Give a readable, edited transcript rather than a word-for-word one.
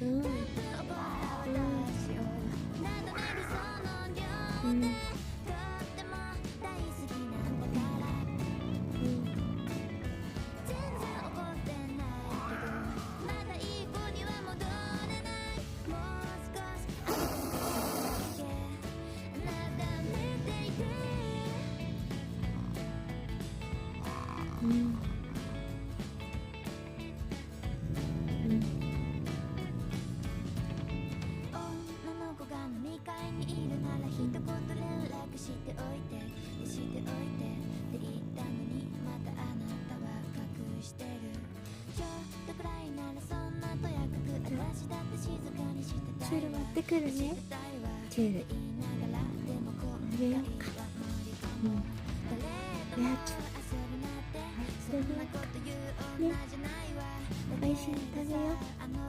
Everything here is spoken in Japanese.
うん、うん、うん、うん、うん、女の子が飲み会にいるなら一言連絡しておいてって言ったのにまたあなたは隠してる。ちょっとくらいならそんなとやかく私だって静かにしてたいわ。チュール持ってくるね。チュールあげようか。うん、おやつあげようかね。おいしいの食べよう。